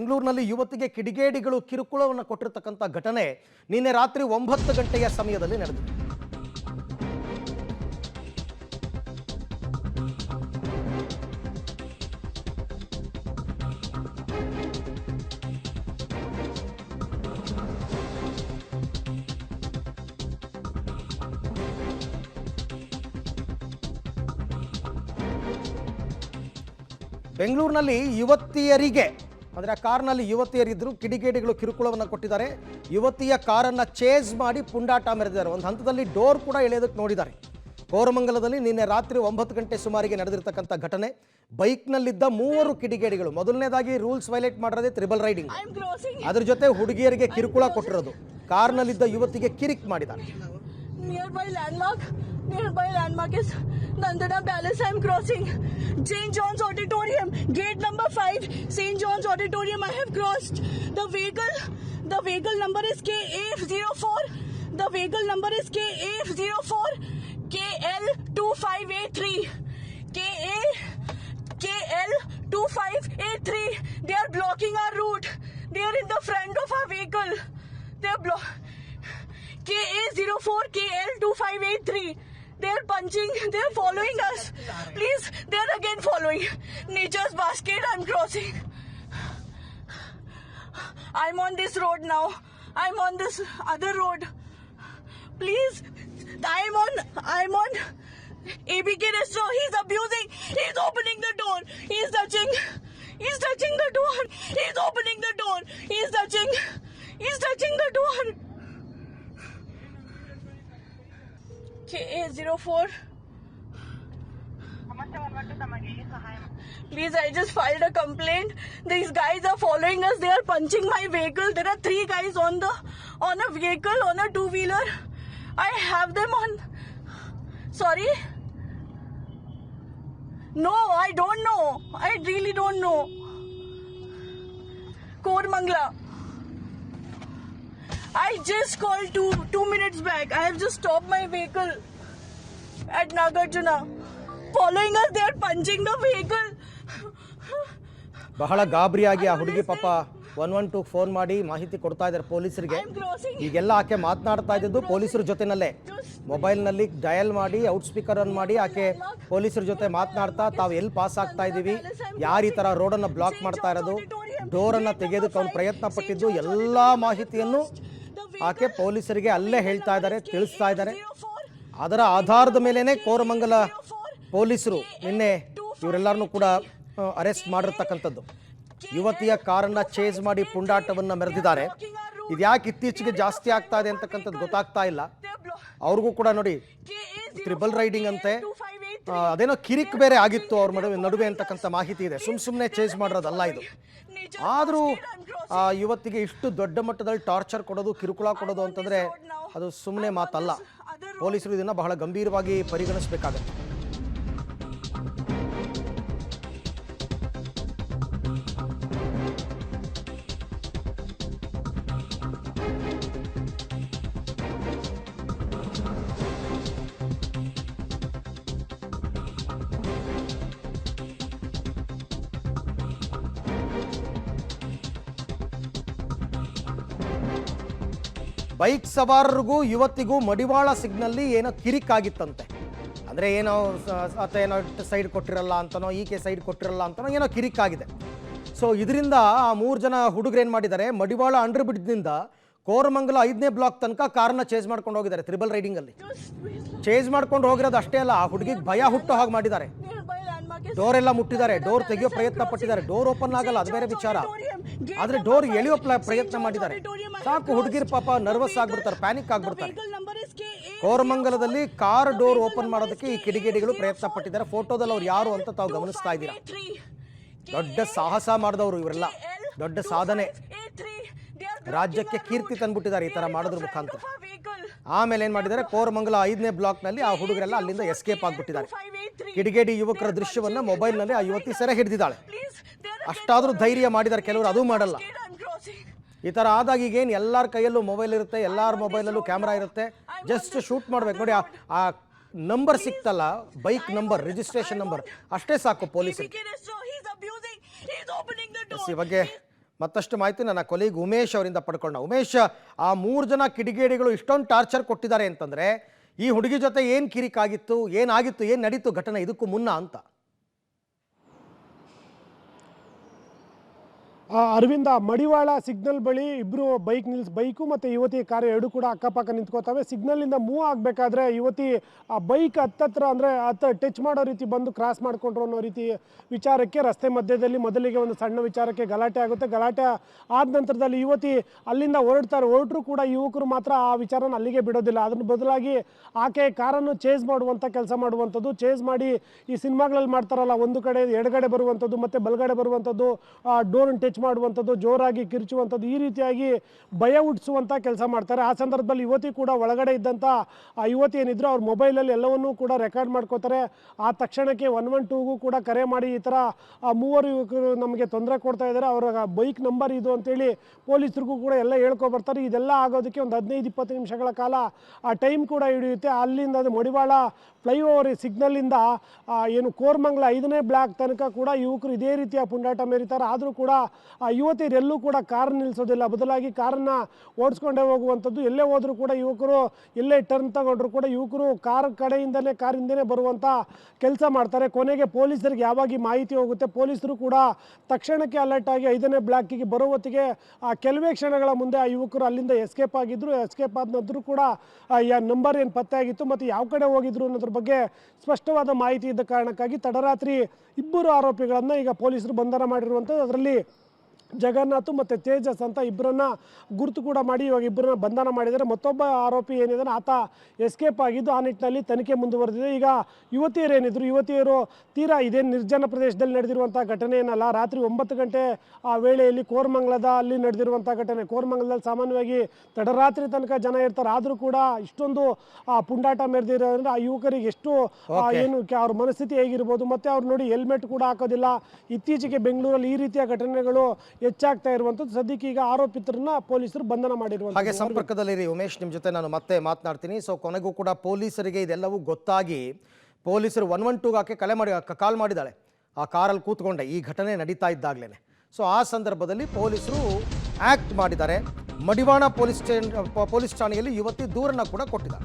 ಬೆಂಗಳೂರಿನಲ್ಲಿ ಯುವತಿಗೆ ಕಿಡಿಗೇಡಿಗಳು ಕಿರುಕುಳವನ್ನು ಕೊಟ್ಟಿರತಕ್ಕಂಥ ಘಟನೆ ನಿನ್ನೆ ರಾತ್ರಿ 9 ಗಂಟೆಯ ಸಮಯದಲ್ಲಿ ನಡೆದಿದೆ. ಬೆಂಗಳೂರಿನಲ್ಲಿ ಯುವತಿಯರಿಗೆ ಅಂದರೆ ಆ ಕಾರ್ನಲ್ಲಿ ಯುವತಿಯರಿದ್ದರು, ಕಿಡಿಗೇಡಿಗಳು ಕಿರುಕುಳವನ್ನು ಕೊಟ್ಟಿದ್ದಾರೆ. ಯುವತಿಯ ಕಾರನ್ನು ಚೇಸ್ ಮಾಡಿ ಪುಂಡಾಟ ಮೆರೆದಿದ್ದಾರೆ. ಒಂದು ಹಂತದಲ್ಲಿ ಡೋರ್ ಕೂಡ ಎಳೆಯೋದಕ್ಕೆ ನೋಡಿದ್ದಾರೆ. ಕೋರಮಂಗಲದಲ್ಲಿ ನಿನ್ನೆ ರಾತ್ರಿ 9 ಗಂಟೆ ಸುಮಾರಿಗೆ ನಡೆದಿರ್ತಕ್ಕಂಥ ಘಟನೆ. ಬೈಕ್ನಲ್ಲಿದ್ದ 3 ಕಿಡಿಗೇಡಿಗಳು, ಮೊದಲನೇದಾಗಿ ರೂಲ್ಸ್ ವೈಲೇಟ್ ಮಾಡಿರೋದೇ ತ್ರಿಬಲ್ ರೈಡಿಂಗ್, ಅದ್ರ ಜೊತೆ ಹುಡುಗಿಯರಿಗೆ ಕಿರುಕುಳ ಕೊಟ್ಟಿರೋದು. ಕಾರ್ನಲ್ಲಿದ್ದ ಯುವತಿಗೆ ಕಿರಿಕ್ ಮಾಡಿದ್ದಾರೆ. Nearby landmark is Nandana Palace. I'm crossing St. John's Auditorium, gate number 5, St. John's Auditorium. I have crossed the vehicle number is KA04. The vehicle number is KA04 KL2583. KL2583. They are blocking our route. They are in the front of our vehicle. They are KA04 KL2583. They are punching. They are following us. Please, they are again following. Nature's basket. I'm crossing. I'm on this road now. I'm on this other road. Please, I'm on ABK restaurant. He's abusing. He's opening the door. He's touching the door. He's opening the door. He's touching the door. KA04. Please, I just filed a complaint. These guys are following us. They are punching my vehicle. There are 3 guys on a vehicle, on a 2-wheeler. I have them on. Sorry? No, I don't know. I really don't know. Koramangala. I just called 2 minutes back. I have just stopped my vehicle at Nagarjuna. Following us, they are punching the vehicle. ಬಹಳ ಗಾಬರಿಯಾಗಿ ಆ ಹುಡುಗಿ ಪಾಪ 112 phone ಮಾಡಿ ಮಾಹಿತಿ ಕೊಡ್ತಾ ಇದ್ದಾರೆ ಪೊಲೀಸರಿಗೆ. ಈಗೆಲ್ಲ ಆಕೆ ಮಾತನಾಡ್ತಾ ಇದ್ದು ಪೊಲೀಸರ ಜೊತೆನಲ್ಲೇ ಮೊಬೈಲ್ನಲ್ಲಿ ಡಯಲ್ ಮಾಡಿ ಔಟ್ ಸ್ಪೀಕರ್ ಅನ್ನು ಮಾಡಿ ಆಕೆ ಪೊಲೀಸರ ಜೊತೆ ಮಾತನಾಡ್ತಾ, ತಾವು ಎಲ್ಲಿ ಪಾಸ್ ಆಗ್ತಾ ಇದ್ದೀವಿ, ಯಾರು ಈ ಥರ ರೋಡನ್ನು ಬ್ಲಾಕ್ ಮಾಡ್ತಾ ಇರೋದು, ಡೋರನ್ನು ತೆಗೆಯೋದಕ್ಕೆ ಅವ್ನು ಪ್ರಯತ್ನ ಪಟ್ಟಿದ್ದು, ಎಲ್ಲ ಮಾಹಿತಿಯನ್ನು ಆಕೆ ಪೊಲೀಸರಿಗೆ ಅಲ್ಲೇ ಹೇಳ್ತಾ ಇದ್ದಾರೆ, ತಿಳಿಸ್ತಾ ಇದ್ದಾರೆ. ಅದರ ಆಧಾರದ ಮೇಲೇನೆ ಕೋರಮಂಗಲ ಪೊಲೀಸರು ನಿನ್ನೆ ಇವರೆಲ್ಲರನ್ನೂ ಕೂಡ ಅರೆಸ್ಟ್ ಮಾಡಿರ್ತಕ್ಕಂಥದ್ದು. ಯುವತಿಯ ಕಾರನ್ನ ಚೇಸ್ ಮಾಡಿ ಪುಂಡಾಟವನ್ನು ಮೆರೆದಿದ್ದಾರೆ. ಇದು ಯಾಕೆ ಇತ್ತೀಚೆಗೆ ಜಾಸ್ತಿ ಆಗ್ತಾ ಇದೆ ಅಂತಕ್ಕಂಥದ್ದು ಗೊತ್ತಾಗ್ತಾ ಇಲ್ಲ. ಅವ್ರಿಗೂ ಕೂಡ ನೋಡಿ ತ್ರಿಬಲ್ ರೈಡಿಂಗ್ ಅಂತೆ, ಅದೇನೋ ಕಿರಿಕ್ ಬೇರೆ ಆಗಿತ್ತು ಅವ್ರ ನಡುವೆ ಅಂತಕ್ಕಂಥ ಮಾಹಿತಿ ಇದೆ. ಸುಮ್ಮನೆ ಚೇಸ್ ಮಾಡಿರೋದಲ್ಲ ಇದು. ಆದರೂ ಆ ಯುವತಿಗೆ ಇಷ್ಟು ದೊಡ್ಡ ಮಟ್ಟದಲ್ಲಿ ಟಾರ್ಚರ್ ಕೊಡೋದು, ಕಿರುಕುಳ ಕೊಡೋದು ಅಂತಂದರೆ ಅದು ಸುಮ್ಮನೆ ಮಾತಲ್ಲ. ಪೊಲೀಸರು ಇದನ್ನು ಬಹಳ ಗಂಭೀರವಾಗಿ ಪರಿಗಣಿಸಬೇಕಾಗತ್ತೆ. ಬೈಕ್ ಸವಾರರಿಗೂ ಯುವತಿಗೂ ಮಡಿವಾಳ ಸಿಗ್ನಲ್ಲಿ ಏನೋ ಕಿರಿಕಾಗಿತ್ತಂತೆ. ಅಂದರೆ ಏನೋ ಆತ ಏನೋ ಸೈಡ್ ಕೊಟ್ಟಿರಲ್ಲ ಅಂತನೋ, ಈಕೆ ಸೈಡ್ ಕೊಟ್ಟಿರಲ್ಲ ಅಂತನೋ ಏನೋ ಕಿರಿಕಾಗಿದೆ. ಸೊ ಇದರಿಂದ ಆ 3 ಜನ ಹುಡುಗರು ಏನು ಮಾಡಿದ್ದಾರೆ, ಮಡಿವಾಳ ಅಂಡರ್ ಬ್ರಿಡ್ಜ್ನಿಂದ ಕೋರಮಂಗಲ 5ನೇ ಬ್ಲಾಕ್ ತನಕ ಕಾರನ್ನ ಚೇಸ್ ಮಾಡ್ಕೊಂಡು ಹೋಗಿದ್ದಾರೆ. ತ್ರಿಬಲ್ ರೈಡಿಂಗಲ್ಲಿ ಚೇಸ್ ಮಾಡ್ಕೊಂಡು ಹೋಗಿರೋದು ಅಷ್ಟೇ ಅಲ್ಲ, ಆ ಹುಡುಗಿಗೆ ಭಯ ಹುಟ್ಟೋ ಹಾಗೆ ಮಾಡಿದ್ದಾರೆ. ಡೋರ್ ಎಲ್ಲ ಮುಟ್ಟಿದ್ದಾರೆ, ಡೋರ್ ತೆಗೆಯೋ ಪ್ರಯತ್ನ ಪಟ್ಟಿದ್ದಾರೆ. ಡೋರ್ ಓಪನ್ ಆಗಲ್ಲ, ಅದು ಬೇರೆ ವಿಚಾರ, ಆದರೆ ಡೋರ್ ಎಳೆಯೋ ಪ್ರಯತ್ನ ಮಾಡಿದ್ದಾರೆ. ಸಾಕು ಹುಡುಗಿರು ಪಾಪ ನರ್ವಸ್ ಆಗ್ಬಿಡ್ತಾರೆ, ಪ್ಯಾನಿಕ್ ಆಗ್ಬಿಡ್ತಾರೆ. ಕೋರಮಂಗಲದಲ್ಲಿ ಕಾರ್ ಡೋರ್ ಓಪನ್ ಮಾಡೋದಕ್ಕೆ ಈ ಕಿಡಿಗೇಡಿಗಳು ಪ್ರಯತ್ನ ಪಟ್ಟಿದ್ದಾರೆ. ಫೋಟೋದಲ್ಲಿ ಅವ್ರು ಯಾರು ಅಂತ ತಾವು ಗಮನಿಸ್ತಾ ಇದ್ದೀರಾ. ದೊಡ್ಡ ಸಾಹಸ ಮಾಡಿದವರು ಇವರೆಲ್ಲ, ದೊಡ್ಡ ಸಾಧನೆ, ರಾಜ್ಯಕ್ಕೆ ಕೀರ್ತಿ ತಂದ್ಬಿಟ್ಟಿದ್ದಾರೆ ಈ ತರ ಮಾಡೋದ್ರ ಮುಖಾಂತರ. ಆಮೇಲೆ ಏನ್ ಮಾಡಿದ್ದಾರೆ, ಕೋರಮಂಗಲ 5ನೇ ಬ್ಲಾಕ್ನಲ್ಲಿ ಆ ಹುಡುಗರೆಲ್ಲ ಅಲ್ಲಿಂದ ಎಸ್ಕೇಪ್ ಆಗ್ಬಿಟ್ಟಿದ್ದಾರೆ. ಕಿಡಿಗೇಡಿ ಯುವಕರ ದೃಶ್ಯವನ್ನ ಮೊಬೈಲ್ನಲ್ಲಿ ಆ ಯುವತಿ ಸೆರೆ ಹಿಡಿದಿದ್ದಾಳೆ. ಅಷ್ಟಾದ್ರೂ ಧೈರ್ಯ ಮಾಡಿದ್ದಾರೆ ಕೆಲವರು, ಅದು ಮಾಡಲ್ಲ. ಈ ಥರ ಆದಾಗ ಈಗೇನು ಎಲ್ಲರ ಕೈಯಲ್ಲೂ ಮೊಬೈಲ್ ಇರುತ್ತೆ, ಎಲ್ಲರ ಮೊಬೈಲಲ್ಲೂ ಕ್ಯಾಮ್ರಾ ಇರುತ್ತೆ, ಜಸ್ಟ್ ಶೂಟ್ ಮಾಡ್ಬೇಕು. ನೋಡಿ ಆ ನಂಬರ್ ಸಿಕ್ತಲ್ಲ, ಬೈಕ್ ನಂಬರ್, ರಿಜಿಸ್ಟ್ರೇಷನ್ ನಂಬರ್, ಅಷ್ಟೇ ಸಾಕು ಪೊಲೀಸರಿಗೆ. ಈ ಬಗ್ಗೆ ಮತ್ತಷ್ಟು ಮಾಹಿತಿ ನನ್ನ ಕೊಲೀಗ್ ಉಮೇಶ್ ಅವರಿಂದ ಪಡ್ಕೊಂಡ. ಉಮೇಶ್, ಆ 3 ಜನ ಕಿಡಿಗೇಡಿಗಳು ಇಷ್ಟೊಂದು ಟಾರ್ಚರ್ ಕೊಟ್ಟಿದ್ದಾರೆ ಅಂತಂದರೆ ಈ ಹುಡುಗಿ ಜೊತೆ ಏನು ಕಿರಿಕಾಗಿತ್ತು, ಏನಾಗಿತ್ತು, ಏನು ನಡೀತು ಘಟನೆ ಇದಕ್ಕೂ ಮುನ್ನ ಅಂತ? ಅರವಿಂದ, ಮಡಿವಾಳ ಸಿಗ್ನಲ್ ಬಳಿ ಇಬ್ಬರು ಬೈಕು ಮತ್ತು ಯುವತಿ ಕಾರು ಎರಡು ಕೂಡ ಅಕ್ಕಪಕ್ಕ ನಿಂತ್ಕೋತವೆ. ಸಿಗ್ನಲಿಂದ ಮೂವ್ ಆಗಬೇಕಾದ್ರೆ ಯುವತಿ ಆ ಬೈಕ್ ಹತ್ತತ್ರ ಅಂದರೆ ಟಚ್ ಮಾಡೋ ರೀತಿ ಬಂದು ಕ್ರಾಸ್ ಮಾಡಿಕೊಂಡ್ರು ಅನ್ನೋ ರೀತಿ ವಿಚಾರಕ್ಕೆ ರಸ್ತೆ ಮಧ್ಯದಲ್ಲಿ ಮೊದಲಿಗೆ ಒಂದು ಸಣ್ಣ ವಿಚಾರಕ್ಕೆ ಗಲಾಟೆ ಆಗುತ್ತೆ. ಗಲಾಟೆ ಆದ ನಂತರದಲ್ಲಿ ಯುವತಿ ಅಲ್ಲಿಂದ ಹೊರಟರು ಕೂಡ ಯುವಕರು ಮಾತ್ರ ಆ ವಿಚಾರನ ಅಲ್ಲಿಗೆ ಬಿಡೋದಿಲ್ಲ. ಅದನ್ನು ಬದಲಾಗಿ ಆಕೆ ಕಾರನ್ನು ಚೇಸ್ ಮಾಡುವಂಥ ಕೆಲಸ ಮಾಡುವಂಥದ್ದು. ಚೇಸ್ ಮಾಡಿ ಈ ಸಿನಿಮಾಗಳಲ್ಲಿ ಮಾಡ್ತಾರಲ್ಲ, ಒಂದು ಕಡೆ ಎಡಗಡೆ ಬರುವಂಥದ್ದು ಮತ್ತು ಬಲಗಡೆ ಬರುವಂಥದ್ದು, ಡೋರ್ನ ಟಚ್ ಮಾಡುವಂಥದ್ದು, ಜೋರಾಗಿ ಕಿರ್ಚುವಂಥದ್ದು, ಈ ರೀತಿಯಾಗಿ ಭಯ ಹುಟ್ಟಿಸುವಂಥ ಕೆಲಸ ಮಾಡ್ತಾರೆ. ಆ ಸಂದರ್ಭದಲ್ಲಿ ಯುವತಿ ಕೂಡ ಒಳಗಡೆ ಇದ್ದಂಥ ಆ ಯುವತಿ ಏನಿದ್ರು ಅವ್ರ ಮೊಬೈಲಲ್ಲಿ ಎಲ್ಲವನ್ನೂ ಕೂಡ ರೆಕಾರ್ಡ್ ಮಾಡ್ಕೋತಾರೆ. ಆ ತಕ್ಷಣಕ್ಕೆ 112ಗೂ ಕೂಡ ಕರೆ ಮಾಡಿ ಈ ಥರ ಆ 3 ಯುವಕರು ನಮಗೆ ತೊಂದರೆ ಕೊಡ್ತಾ ಇದ್ದಾರೆ, ಅವರ ಬೈಕ್ ನಂಬರ್ ಇದು ಅಂತೇಳಿ ಪೊಲೀಸರಿಗೂ ಕೂಡ ಎಲ್ಲ ಹೇಳ್ಕೊಬರ್ತಾರೆ. ಇದೆಲ್ಲ ಆಗೋದಕ್ಕೆ ಒಂದು 15-20 ನಿಮಿಷಗಳ ಕಾಲ ಆ ಟೈಮ್ ಕೂಡ ಹಿಡಿಯುತ್ತೆ. ಅಲ್ಲಿಂದ ಅದು ಮಡಿವಾಳ ಫ್ಲೈಓವರ್ ಸಿಗ್ನಲ್ಲಿಂದ ಏನು ಕೋರ್ಮಂಗ್ಲ 5ನೇ ಬ್ಲಾಕ್ ತನಕ ಕೂಡ ಯುವಕರು ಇದೇ ರೀತಿಯ ಪುಂಡಾಟ ಮೆರೀತಾರೆ. ಆದರೂ ಕೂಡ ಆ ಯುವತಿಯರೆಲ್ಲೂ ಕೂಡ ಕಾರ್ ನಿಲ್ಲಿಸೋದಿಲ್ಲ, ಬದಲಾಗಿ ಕಾರನ್ನು ಓಡಿಸ್ಕೊಂಡೇ ಹೋಗುವಂಥದ್ದು. ಎಲ್ಲೇ ಹೋದರೂ ಕೂಡ ಯುವಕರು ಎಲ್ಲೇ ಟರ್ನ್ ತಗೊಂಡ್ರು ಕೂಡ ಯುವಕರು ಕಾರಿಂದನೇ ಬರುವಂಥ ಕೆಲಸ ಮಾಡ್ತಾರೆ. ಕೊನೆಗೆ ಪೊಲೀಸರಿಗೆ ಯಾವಾಗ ಮಾಹಿತಿ ಹೋಗುತ್ತೆ, ಪೊಲೀಸರು ಕೂಡ ತಕ್ಷಣಕ್ಕೆ ಅಲರ್ಟ್ ಆಗಿ 5ನೇ ಬ್ಲಾಕಿಗೆ ಬರೋ ಹೊತ್ತಿಗೆ ಕೆಲವೇ ಕ್ಷಣಗಳ ಮುಂದೆ ಆ ಯುವಕರು ಅಲ್ಲಿಂದ ಎಸ್ಕೇಪ್ ಆಗಿದ್ರು. ಎಸ್ಕೇಪ್ ಆದ ನಂತರ ಕೂಡ ನಂಬರ್ ಏನು ಪತ್ತೆ ಆಗಿತ್ತು ಮತ್ತು ಯಾವ ಕಡೆ ಹೋಗಿದ್ರು ಅನ್ನೋದ್ರ ಬಗ್ಗೆ ಸ್ಪಷ್ಟವಾದ ಮಾಹಿತಿ ಇದ್ದ ಕಾರಣಕ್ಕಾಗಿ ತಡರಾತ್ರಿ 2 ಆರೋಪಿಗಳನ್ನು ಈಗ ಪೊಲೀಸರು ಬಂಧನ ಮಾಡಿರುವಂಥದ್ದು. ಅದರಲ್ಲಿ ಜಗನ್ನಾಥ್ ಮತ್ತು ತೇಜಸ್ ಅಂತ ಇಬ್ಬರನ್ನ ಗುರುತು ಕೂಡ ಮಾಡಿ ಇವಾಗ ಇಬ್ಬರನ್ನ ಬಂಧನ ಮಾಡಿದ್ದಾರೆ. ಮತ್ತೊಬ್ಬ ಆರೋಪಿ ಏನಿದ್ದಾನೆ ಆತ ಎಸ್ಕೇಪ್ ಆಗಿದ್ದು ಆ ನಿಟ್ಟಿನಲ್ಲಿ ತನಿಖೆ ಮುಂದುವರೆದಿದೆ. ಈಗ ಯುವತಿಯರು ತೀರಾ ಇದೇ ನಿರ್ಜನ ಪ್ರದೇಶದಲ್ಲಿ ನಡೆದಿರುವಂಥ ಘಟನೆ ಏನಲ್ಲ, ರಾತ್ರಿ 9 ಗಂಟೆ ಆ ವೇಳೆಯಲ್ಲಿ ಕೋರ್ಮಂಗ್ಲದ ಅಲ್ಲಿ ನಡೆದಿರುವಂಥ ಘಟನೆ. ಕೋರ್ಮಂಗ್ಲದಲ್ಲಿ ಸಾಮಾನ್ಯವಾಗಿ ತಡರಾತ್ರಿ ತನಕ ಜನ ಇರ್ತಾರೆ, ಆದರೂ ಕೂಡ ಇಷ್ಟೊಂದು ಪುಂಡಾಟ ಮೆರೆದಿರೋದ್ರಿಂದ ಆ ಯುವಕರಿಗೆ ಎಷ್ಟು ಏನು ಅವ್ರ ಮನಸ್ಥಿತಿ ಹೇಗಿರ್ಬೋದು. ಮತ್ತು ಅವ್ರು ನೋಡಿ ಹೆಲ್ಮೆಟ್ ಕೂಡ ಹಾಕೋದಿಲ್ಲ. ಇತ್ತೀಚೆಗೆ ಬೆಂಗಳೂರಲ್ಲಿ ಈ ರೀತಿಯ ಘಟನೆಗಳು ಹೆಚ್ಚಾಗ್ತಾ ಇರುವಂಥದ್ದು. ಸದ್ಯಕ್ಕೆ ಈಗ ಆರೋಪಿತರನ್ನ ಪೊಲೀಸರು ಬಂಧನ ಮಾಡಿರುವಂಥದ್ದು. ಹಾಗೆ ಸಂಪರ್ಕದಲ್ಲಿರಿ ಉಮೇಶ್, ನಿಮ್ಮ ಜೊತೆ ನಾನು ಮತ್ತೆ ಮಾತನಾಡ್ತೀನಿ. ಸೊ ಕೊನೆಗೂ ಕೂಡ ಪೊಲೀಸರಿಗೆ ಇದೆಲ್ಲವೂ ಗೊತ್ತಾಗಿ ಪೊಲೀಸರು 112ಗೆ ಕಾಲ್ ಮಾಡಿದ್ದಾಳೆ ಆ ಕಾರಲ್ಲಿ ಕೂತ್ಕೊಂಡೆ ಈ ಘಟನೆ ನಡೀತಾ ಇದ್ದಾಗಲೇ. ಸೊ ಆ ಸಂದರ್ಭದಲ್ಲಿ ಪೊಲೀಸರು ಆ್ಯಕ್ಟ್ ಮಾಡಿದ್ದಾರೆ. ಮಡಿವಾಳ ಪೊಲೀಸ್ ಠಾಣೆಯಲ್ಲಿ ಯುವತಿ ದೂರನ್ನು ಕೂಡ ಕೊಟ್ಟಿದ್ದಾರೆ.